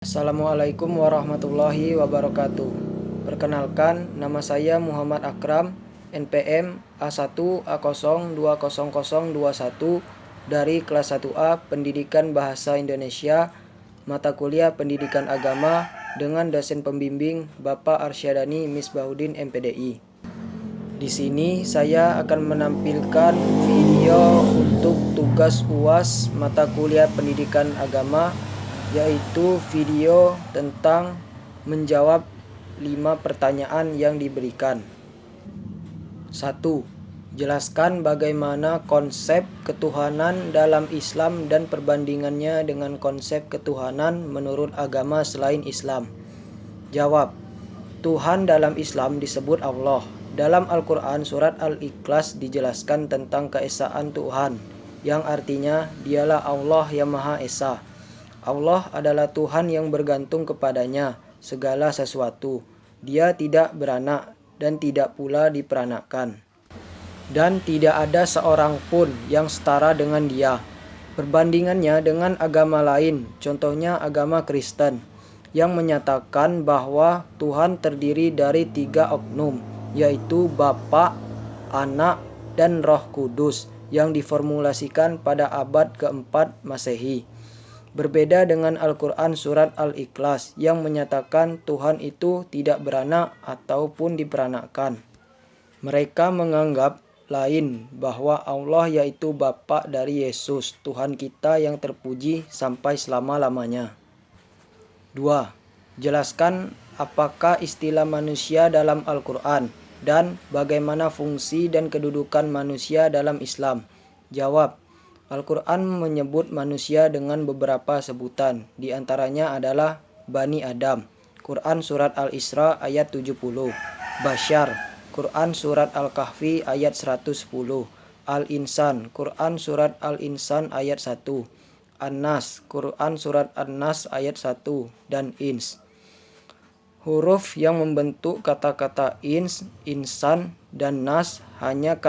Assalamualaikum warahmatullahi wabarakatuh. Perkenalkan, nama saya Muhammad Akram, NPM A1A020021 dari kelas 1A Pendidikan Bahasa Indonesia, mata kuliah Pendidikan Agama dengan dosen pembimbing Bapak Arsyadani Misbahuddin MPDI. Di sini saya akan menampilkan video untuk tugas UAS mata kuliah Pendidikan Agama, yaitu video tentang menjawab 5 pertanyaan yang diberikan. 1. Jelaskan bagaimana konsep ketuhanan dalam Islam dan perbandingannya dengan konsep ketuhanan menurut agama selain Islam. Jawab. Tuhan dalam Islam disebut Allah. Dalam Al-Quran surat Al-Ikhlas dijelaskan tentang keesaan Tuhan, yang artinya dialah Allah yang Maha Esa. Allah adalah Tuhan yang bergantung kepadanya segala sesuatu. Dia tidak beranak dan tidak pula diperanakkan. Dan tidak ada seorang pun yang setara dengan dia. Perbandingannya dengan agama lain, contohnya agama Kristen, yang menyatakan bahwa Tuhan terdiri dari 3 oknum, yaitu Bapa, Anak, dan Roh Kudus, yang diformulasikan pada abad keempat Masehi. Berbeda dengan Al-Quran surat Al-Ikhlas yang menyatakan Tuhan itu tidak beranak ataupun diperanakkan. Mereka menganggap lain bahwa Allah yaitu Bapa dari Yesus, Tuhan kita yang terpuji sampai selama-lamanya. 2. Jelaskan apakah istilah manusia dalam Al-Quran dan bagaimana fungsi dan kedudukan manusia dalam Islam. Jawab. Al-Quran menyebut manusia dengan beberapa sebutan, di antaranya adalah Bani Adam, Quran surat Al-Isra ayat 70, Bashar, Quran surat Al-Kahfi ayat 110, Al-Insan, Quran surat Al-Insan ayat 1, An-Nas, Quran surat An-Nas ayat 1, dan Ins. Huruf yang membentuk kata-kata ins, insan, dan nas hanya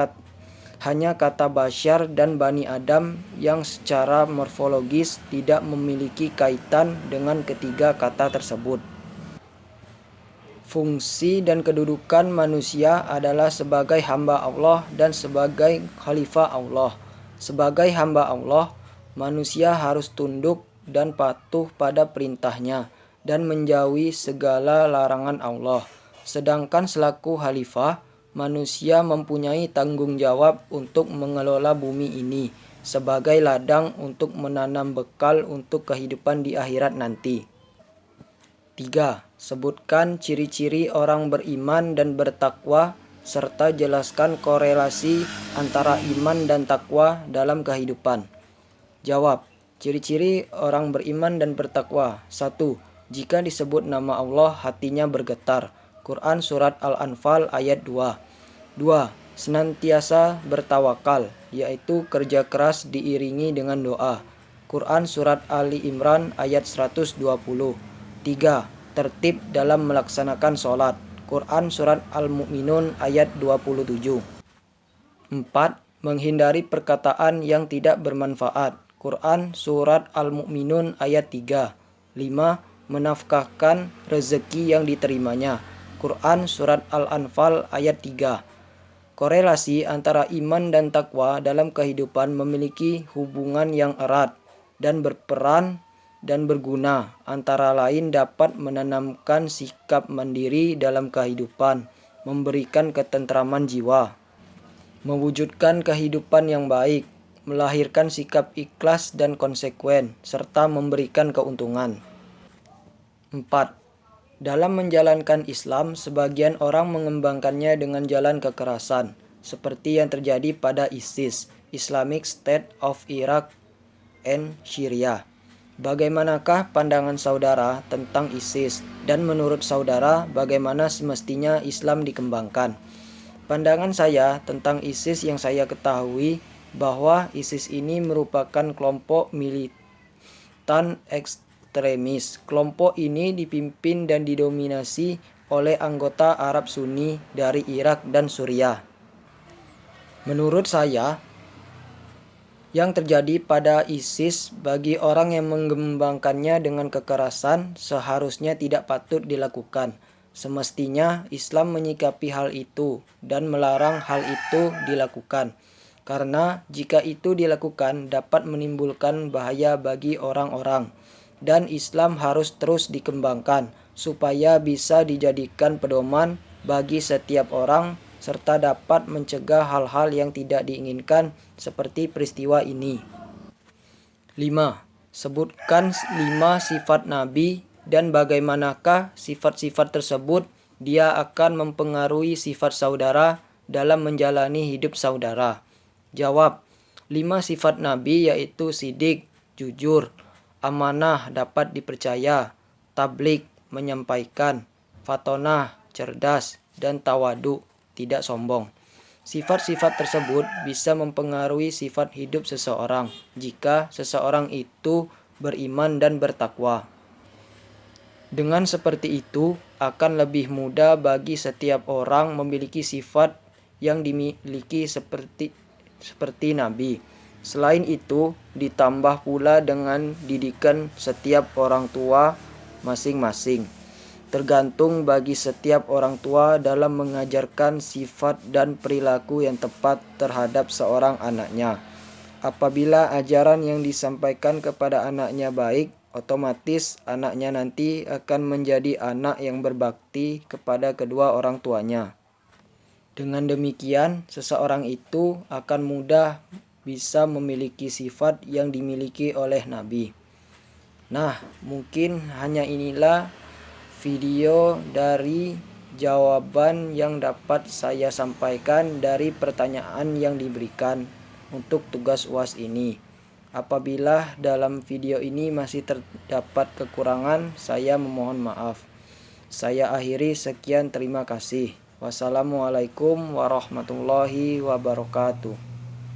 kata Bashar dan Bani Adam yang secara morfologis tidak memiliki kaitan dengan ketiga kata tersebut. Fungsi dan kedudukan manusia adalah sebagai hamba Allah dan sebagai khalifah Allah. Sebagai hamba Allah, manusia harus tunduk dan patuh pada perintahnya dan menjauhi segala larangan Allah. Sedangkan selaku khalifah, manusia mempunyai tanggung jawab untuk mengelola bumi ini sebagai ladang untuk menanam bekal untuk kehidupan di akhirat nanti. 3. Sebutkan ciri-ciri orang beriman dan bertakwa serta jelaskan korelasi antara iman dan takwa dalam kehidupan. Jawab. Ciri-ciri orang beriman dan bertakwa. 1. Jika disebut nama Allah, hatinya bergetar. Quran surat Al-Anfal ayat 2. 2. Senantiasa bertawakal, yaitu kerja keras diiringi dengan doa. Quran surat Ali Imran ayat 120. 3. Tertib dalam melaksanakan sholat. Quran surat Al-Mu'minun ayat 27. 4. Menghindari perkataan yang tidak bermanfaat. Quran surat Al-Mu'minun ayat 3. 5. Menafkahkan rezeki yang diterimanya. Quran surat Al-Anfal ayat 3. Korelasi antara iman dan takwa dalam kehidupan memiliki hubungan yang erat dan berperan dan berguna, antara lain dapat menanamkan sikap mandiri dalam kehidupan, memberikan ketentraman jiwa, mewujudkan kehidupan yang baik, melahirkan sikap ikhlas dan konsekuen, serta memberikan keuntungan. 4. Dalam menjalankan Islam, sebagian orang mengembangkannya dengan jalan kekerasan, seperti yang terjadi pada ISIS, Islamic State of Iraq and Syria. Bagaimanakah pandangan saudara tentang ISIS, dan menurut saudara bagaimana semestinya Islam dikembangkan? Pandangan saya tentang ISIS yang saya ketahui bahwa ISIS ini merupakan kelompok militan ekstremis. Kelompok ini dipimpin dan didominasi oleh anggota Arab Sunni dari Irak dan Suriah. Menurut saya, yang terjadi pada ISIS bagi orang yang mengembangkannya dengan kekerasan seharusnya tidak patut dilakukan. Semestinya Islam menyikapi hal itu dan melarang hal itu dilakukan. Karena jika itu dilakukan dapat menimbulkan bahaya bagi orang-orang. Dan Islam harus terus dikembangkan supaya bisa dijadikan pedoman bagi setiap orang serta dapat mencegah hal-hal yang tidak diinginkan seperti peristiwa ini. 5. Sebutkan 5 sifat Nabi dan bagaimanakah sifat-sifat tersebut dia akan mempengaruhi sifat saudara dalam menjalani hidup saudara. Jawab, 5 sifat Nabi yaitu sidik, jujur, amanah, dapat dipercaya, tablik, menyampaikan, fatonah, cerdas, dan tawadu, tidak sombong. Sifat-sifat tersebut bisa mempengaruhi sifat hidup seseorang jika seseorang itu beriman dan bertakwa. Dengan seperti itu, akan lebih mudah bagi setiap orang memiliki sifat yang dimiliki seperti Nabi. Selain itu, ditambah pula dengan didikan setiap orang tua masing-masing. Tergantung bagi setiap orang tua dalam mengajarkan sifat dan perilaku yang tepat terhadap seorang anaknya. Apabila ajaran yang disampaikan kepada anaknya baik, otomatis anaknya nanti akan menjadi anak yang berbakti kepada kedua orang tuanya. Dengan demikian, seseorang itu akan mudah bisa memiliki sifat yang dimiliki oleh Nabi. Nah, mungkin hanya inilah video dari jawaban yang dapat saya sampaikan dari pertanyaan yang diberikan untuk tugas UAS ini. Apabila dalam video ini masih terdapat kekurangan, saya memohon maaf. Saya akhiri, sekian, terima kasih. Wassalamualaikum warahmatullahi wabarakatuh.